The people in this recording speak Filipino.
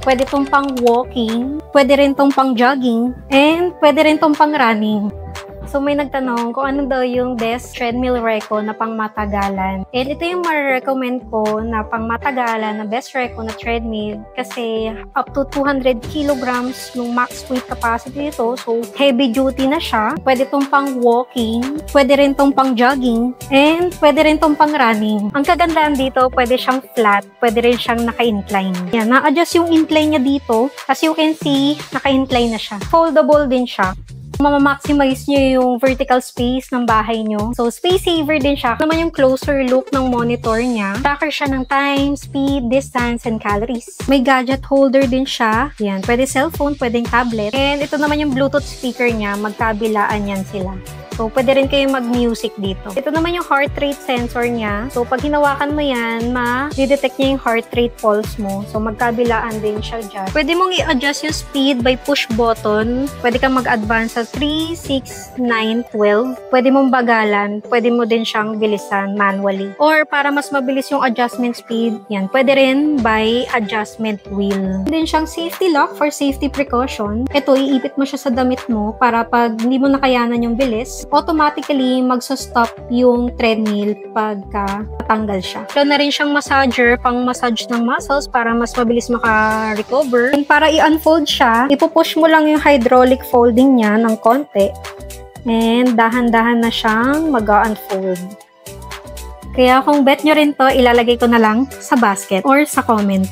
Pwede tong pang walking, pwede rin tong pang jogging, and pwede rin tong pang running. So may nagtanong kung ano daw yung best treadmill reco na pang matagalan. And ito yung ma-recommend ko na pang matagalan na best reco na treadmill kasi up to 200 kilograms yung max weight capacity nito. So heavy duty na siya. Pwede tong pang walking, pwede rin tong pang jogging, and pwede rin tong pang running. Ang kagandahan dito, pwede siyang flat, pwede rin siyang naka-incline. Yan, na-adjust yung incline niya dito. As you can see, naka-incline na siya. Foldable din siya. Mama-maximize nyo yung vertical space ng bahay nyo. So, space saver din siya. Naman yung closer look ng monitor niya. Tracker siya ng time, speed, distance, and calories. May gadget holder din siya. Yan. Pwede cellphone, pwedeng tablet. And ito naman yung Bluetooth speaker niya. Magkabilaan yan sila. So, pwede rin kayong mag-music dito. Ito naman yung heart rate sensor niya. So, pag hinawakan mo yan, ma-detect niya yung heart rate pulse mo. So, magkabilaan din siya dyan. Pwede mong i-adjust yung speed by push button. Pwede kang mag-advance sa 3, 6, 9, 12. Pwede mong bagalan. Pwede mo din siyang bilisan manually. Or para mas mabilis yung adjustment speed, yan. Pwede rin by adjustment wheel. Din siyang safety lock for safety precaution. Ito, iipit mo siya sa damit mo para pag hindi mo nakayanan yung bilis, automatically magsa-stop yung treadmill pagka natanggal siya. So na rin siyang massager, pang massage ng muscles para mas mabilis maka-recover. And para i-unfold siya, ipupush mo lang yung hydraulic folding niya ng konti. And dahan-dahan na siyang mag-unfold. Kaya kung bet nyo rin to, ilalagay ko na lang sa basket or sa comment.